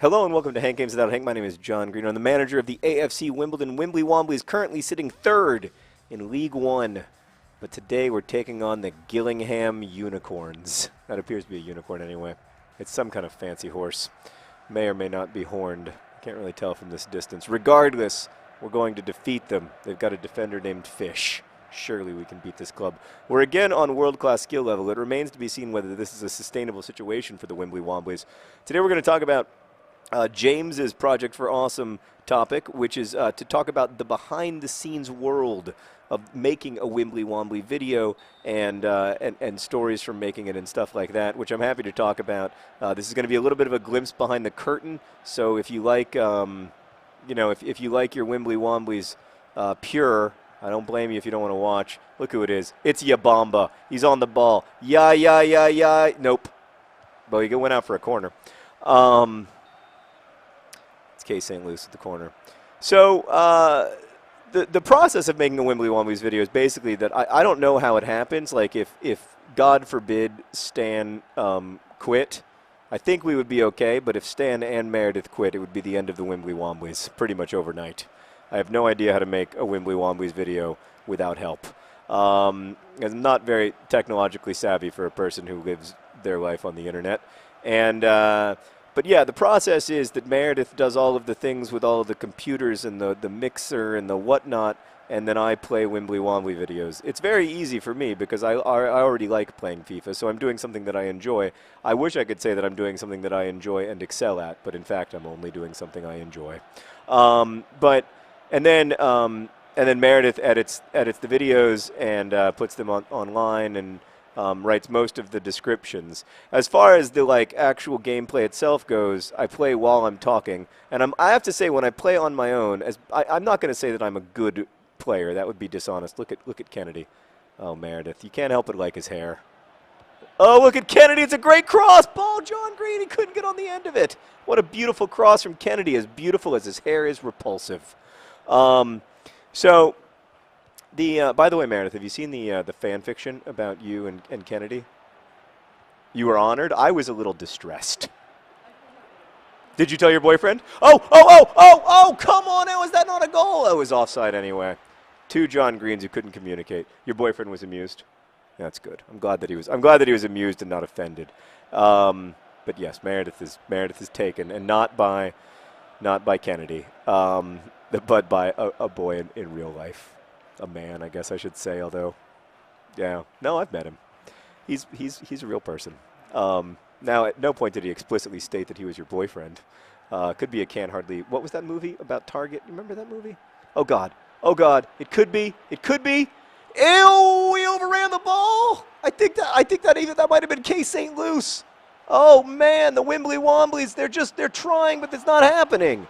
Hello and welcome to Hank Games Without Hank. My name is John Green. I'm the manager of the AFC Wimbly Womblys, currently sitting third in League One. But today we're taking on the Gillingham Unicorns. That appears to be a unicorn anyway. It's some kind of fancy horse. May or may not be horned. Can't really tell from this distance. Regardless, we're going to defeat them. They've got a defender named Fish. Surely we can beat this club. We're again on world-class skill level. It remains to be seen whether this is a sustainable situation for the Wimbly Womblys. Today we're going to talk about James's Project for Awesome topic, which is to talk about the behind-the-scenes world of making a Wimbly Wombly video and stories from making it and stuff like that, which I'm happy to talk about. This is going to be a little bit of a glimpse behind the curtain. So if you like, if you like your Wimbly Womblys pure, I don't blame you if you don't want to watch. Look who it is. It's Yabamba. He's on the ball. Yeah. Nope. Well, he went out for a corner. It's St. Louis at the corner. So the process of making a Wimbly Womblys video is basically that I don't know how it happens. Like if God forbid Stan quit, I think we would be okay. But if Stan and Meredith quit, it would be the end of the Wimbly Womblys pretty much overnight. I have no idea how to make a Wimbly Womblys video without help. I'm not very technologically savvy for a person who lives their life on the internet. But yeah, the process is that Meredith does all of the things with all of the computers and the mixer and the whatnot, and then I play Wimbly Wombly videos. It's very easy for me because I already like playing FIFA, so I'm doing something that I enjoy. I wish I could say that I'm doing something that I enjoy and excel at, but in fact I'm only doing something I enjoy. And then Meredith edits the videos and puts them online and writes most of the descriptions. As far as the actual gameplay itself goes, I play while I'm talking, and I have to say when I play on my own, I'm not going to say that I'm a good player. That would be dishonest. Look at Kennedy. Oh, Meredith, you can't help but like his hair. Oh, look at Kennedy! It's a great cross ball, John Green. He couldn't get on the end of it. What a beautiful cross from Kennedy, as beautiful as his hair is repulsive. By the way, Meredith, have you seen the fan fiction about you and Kennedy? You were honored. I was a little distressed. Did you tell your boyfriend? Oh, come on. How is that not a goal? Oh, it was offside anyway. Two John Greens who couldn't communicate. Your boyfriend was amused? That's good. I'm glad that he was amused and not offended. But yes, Meredith is taken, and not by Kennedy, but by a boy in real life. A man, I guess I should say, although, yeah. No, I've met him. He's a real person. Now, at no point did he explicitly state that he was your boyfriend. Could be a can't hardly. What was that movie about Target? You remember that movie? Oh, God. It could be. Ew, we overran the ball. I think that might have been St. Louis. Oh, man, the Wimbly Womblys, they're trying, but it's not happening.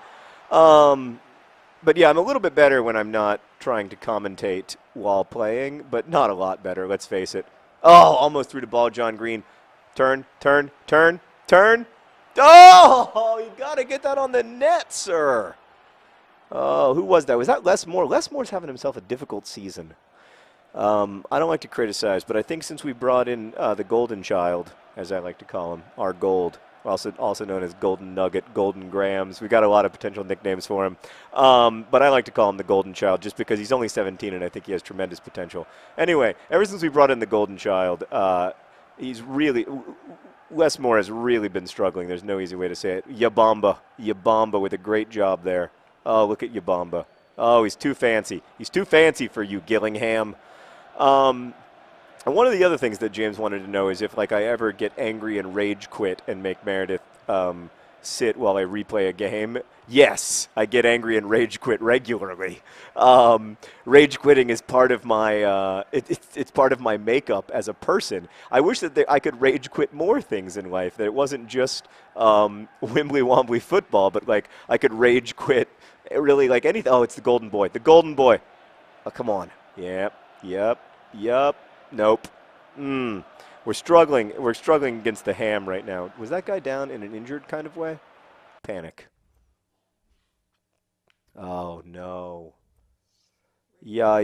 But yeah, I'm a little bit better when I'm not trying to commentate while playing, but not a lot better, let's face it. Oh, almost threw the ball, John Green. Turn. Oh, you got to get that on the net, sir. Oh, who was that? Was that Les Moore? Les Moore's having himself a difficult season. I don't like to criticize, but I think since we brought in the Golden Child, as I like to call him, our gold, also known as Golden Nugget, Golden Grams. We got a lot of potential nicknames for him. But I like to call him the Golden Child just because he's only 17 and I think he has tremendous potential. Anyway, ever since we brought in the Golden Child, Les Moore has really been struggling. There's no easy way to say it. Yabamba with a great job there. Oh, look at Yabamba. Oh, he's too fancy. He's too fancy for you, Gillingham. And one of the other things that James wanted to know is if, I ever get angry and rage quit and make Meredith sit while I replay a game. Yes, I get angry and rage quit regularly. Rage quitting is part of my it's part of my makeup as a person. I wish that I could rage quit more things in life. That it wasn't just Wimbly Wombly football, but I could rage quit really anything. Oh, it's the Golden Boy. The Golden Boy. Oh, come on. Yep. Nope. We're struggling against the ham right now. Was that guy down in an injured kind of way? Panic. Oh, no. Yeah.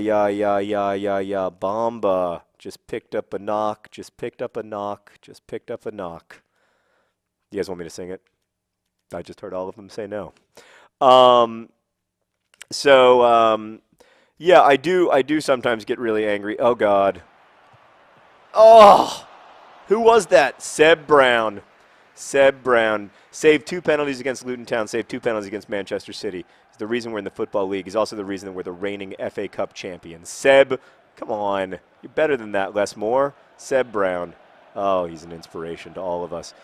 Bamba. Just picked up a knock. You guys want me to sing it? I just heard all of them say no. Um, so yeah, I do sometimes get really angry. Oh God. Oh, who was that? Seb Brown. Seb Brown saved 2 penalties against Luton Town, saved 2 penalties against Manchester City. He's the reason we're in the Football League. He's also the reason that we're the reigning FA Cup champions. Seb, come on. You're better than that, Les Moore. Seb Brown. Oh, he's an inspiration to all of us.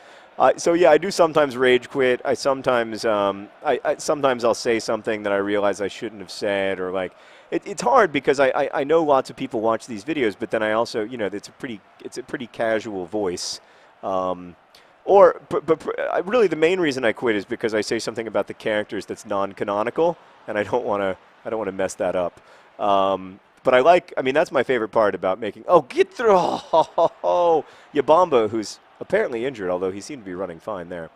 So yeah, I do sometimes rage quit. I sometimes, sometimes I'll say something that I realize I shouldn't have said, or like, it's hard because I know lots of people watch these videos, but then I also, it's a pretty casual voice. Really the main reason I quit is because I say something about the characters that's non-canonical, and I don't want to mess that up. But I mean, that's my favorite part about making. Oh, get through! Oh, Yabamba, who's apparently injured, although he seemed to be running fine there.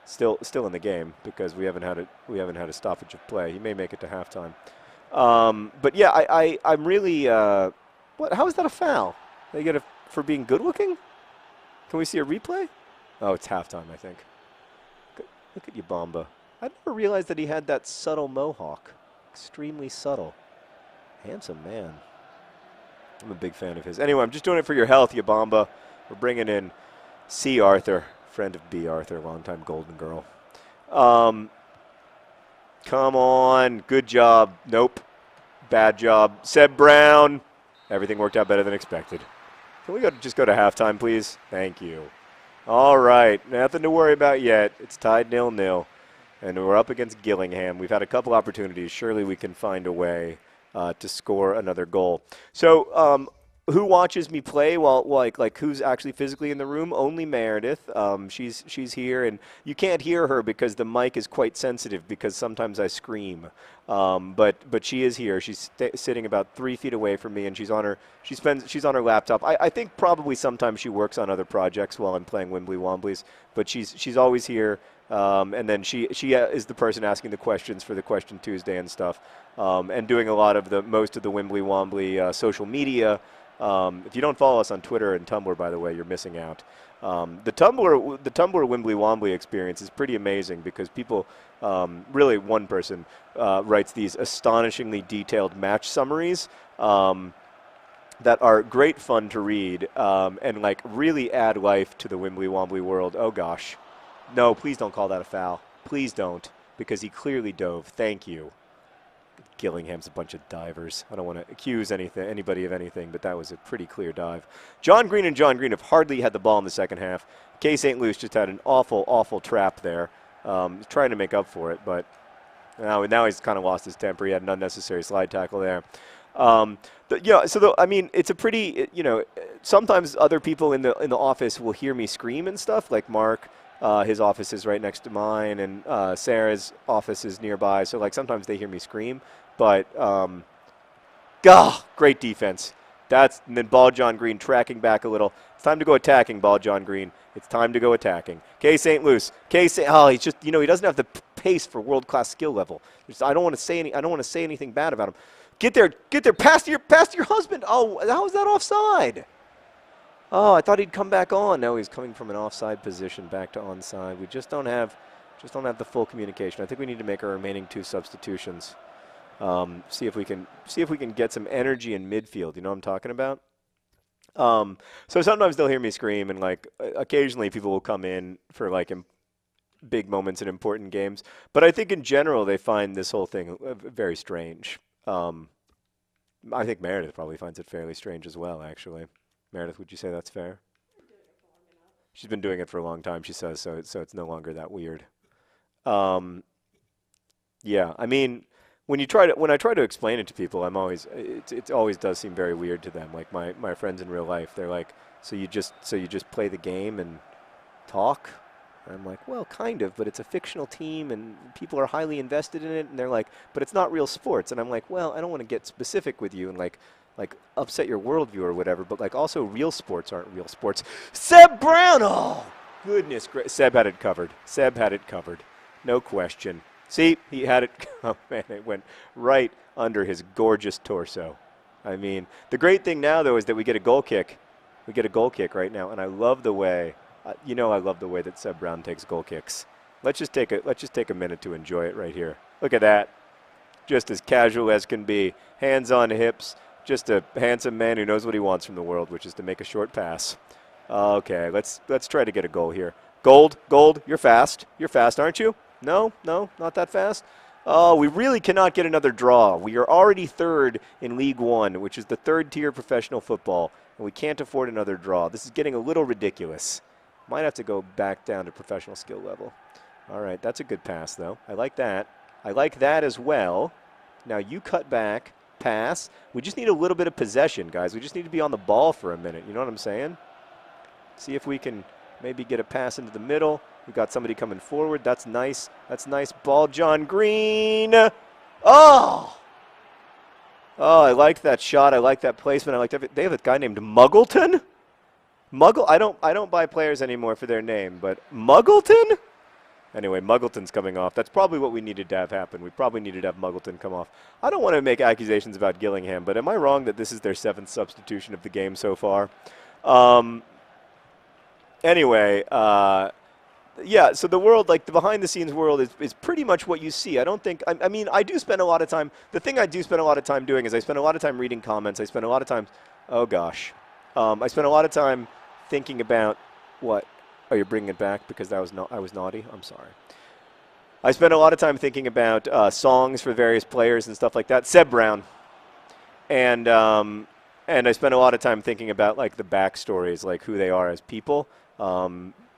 Still in the game because we haven't had a stoppage of play. He may make it to halftime. But yeah, I'm really. What? How is that a foul? They get for being good looking? Can we see a replay? Oh, it's halftime, I think. Look at Yabamba. I never realized that he had that subtle mohawk. Extremely subtle. Handsome man. I'm a big fan of his. Anyway, I'm just doing it for your health, Yabamba. We're bringing in C. Arthur, friend of B. Arthur, longtime Golden Girl. Come on. Good job. Nope. Bad job. Seb Brown. Everything worked out better than expected. Can we just go to halftime, please? Thank you. All right. Nothing to worry about yet. It's tied 0-0. And we're up against Gillingham. We've had a couple opportunities. Surely we can find a way to score another goal. So who watches me play? Well, like who's actually physically in the room? Only Meredith. She's here, and you can't hear her because the mic is quite sensitive because sometimes I scream. But she is here. She's sitting about 3 feet away from me, and she's on her laptop. I think probably sometimes she works on other projects while I'm playing Wimbly Womblys, but she's always here. And then she is the person asking the questions for the Question Tuesday and stuff, and doing a lot of most of the Wimbly Wombly social media. If you don't follow us on Twitter and Tumblr, by the way, you're missing out. The Tumblr Wimbly Wombly experience is pretty amazing because people, really one person, writes these astonishingly detailed match summaries that are great fun to read and like really add life to the Wimbly Wombly world. Oh gosh. No, please don't call that a foul. Please don't, because he clearly dove. Thank you. Gillingham's a bunch of divers. I don't want to accuse anybody of anything, but that was a pretty clear dive. John Green and John Green have hardly had the ball in the second half. K. St. Louis just had an awful, awful trap there. Trying to make up for it, but now he's kind of lost his temper. He had an unnecessary slide tackle there. I mean, it's a pretty, sometimes other people in the office will hear me scream and stuff, like Mark. His office is right next to mine, and Sarah's office is nearby. So, like, sometimes they hear me scream. But, great defense. And then ball John Green tracking back a little. It's time to go attacking, ball John Green. It's time to go attacking. K. St. Louis. He's just, he doesn't have the pace for world-class skill level. I don't want to say anything bad about him. Get there, past your husband. Oh, how is that offside? Oh, I thought he'd come back on. No, he's coming from an offside position back to onside. We just don't have the full communication. I think we need to make our remaining 2 substitutions. See if we can get some energy in midfield. You know what I'm talking about? So sometimes they'll hear me scream, and like occasionally people will come in for like big moments in important games. But I think in general they find this whole thing very strange. I think Meredith probably finds it fairly strange as well, actually. Meredith, would you say that's fair? She's been doing it for a long time, she says, so it's no longer that weird. Yeah, I mean, when I try to explain it to people, it always does seem very weird to them. Like my friends in real life, they're like, so you just play the game and talk? And I'm like, well, kind of, but it's a fictional team and people are highly invested in it, and they're like, but it's not real sports. And I'm like, well, I don't want to get specific with you and like upset your worldview or whatever, but like also real sports aren't real sports. Seb Brown, oh goodness, Seb had it covered. No question. See, he had it. Oh man, it went right under his gorgeous torso. I mean, the great thing now though is that we get a goal kick. We get a goal kick right now, and I love the way You know I love the way that Seb Brown takes goal kicks. Let's just take a minute to enjoy it right here. Look at that. Just as casual as can be. Hands on hips. Just a handsome man who knows what he wants from the world, which is to make a short pass. Okay, let's try to get a goal here. Gold, you're fast. You're fast, aren't you? No, not that fast. Oh, we really cannot get another draw. We are already third in League One, which is the third tier of professional football, and we can't afford another draw. This is getting a little ridiculous. Might have to go back down to professional skill level. All right, that's a good pass, though. I like that. I like that as well. Now you cut back, pass. We just need a little bit of possession, guys. We just need to be on the ball for a minute. You know what I'm saying? See if we can maybe get a pass into the middle. We got somebody coming forward. That's nice. That's nice ball, John Green. Oh! Oh, I like that shot. I like that placement. I like that. They have a guy named Muggleton? I don't buy players anymore for their name, but Muggleton? Anyway, Muggleton's coming off. That's probably what we needed to have happen. We probably needed to have Muggleton come off. I don't want to make accusations about Gillingham, but am I wrong that this is their 7th substitution of the game so far? Anyway, yeah, so the world, like the behind-the-scenes world is pretty much what you see. I mean, I do spend a lot of time, the thing I do spend a lot of time doing is I spend a lot of time reading comments. I spend a lot of time, oh gosh. I spend a lot of time thinking about what, oh, you're bringing it back because I was naughty? I'm sorry. I spend a lot of time thinking about songs for various players and stuff like that. Seb Brown. And I spend a lot of time thinking about like the backstories, like who they are as people.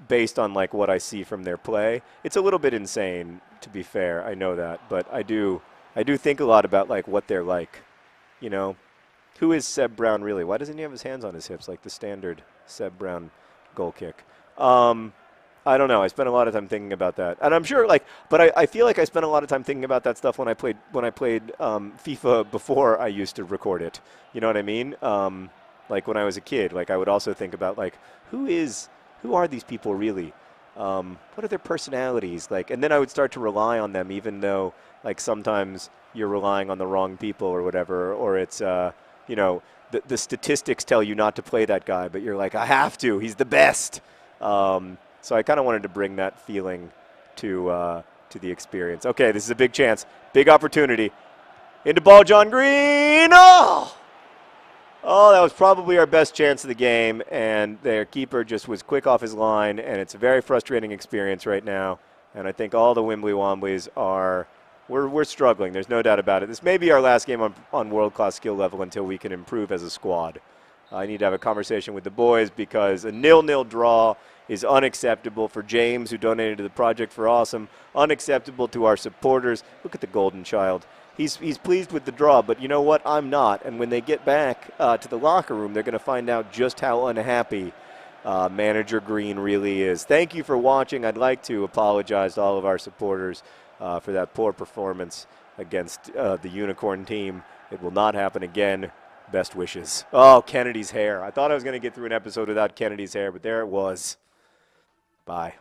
Based on like what I see from their play. It's a little bit insane, to be fair. I know that, but I do think a lot about like what they're like. You know, who is Seb Brown really? Why doesn't he have his hands on his hips like the standard Seb Brown goal kick? I don't know. I spent a lot of time thinking about that, and I'm sure like, but I feel like I spent a lot of time thinking about that stuff when I played FIFA before I used to record it. You know what I mean? Like when I was a kid, like I would also think about like who are these people really? What are their personalities like? And then I would start to rely on them, even though like sometimes you're relying on the wrong people or whatever, or it's you know, the statistics tell you not to play that guy, but you're like, I have to. He's the best. So I kind of wanted to bring that feeling to the experience. Okay, this is a big chance, big opportunity. Into ball, John Green. Oh, that was probably our best chance of the game, and their keeper just was quick off his line, and it's a very frustrating experience right now. And I think all the Wimbly Womblys we're struggling. There's no doubt about it. This may be our last game on world-class skill level until we can improve as a squad. I need to have a conversation with the boys because a 0-0 draw is unacceptable for James, who donated to the Project for Awesome, unacceptable to our supporters. Look at the golden child. He's pleased with the draw, but you know what? I'm not. And when they get back to the locker room, they're going to find out just how unhappy Manager Green really is. Thank you for watching. I'd like to apologize to all of our supporters for that poor performance against the Unicorn team. It will not happen again. Best wishes. Oh, Kennedy's hair. I thought I was going to get through an episode without Kennedy's hair, but there it was. Bye.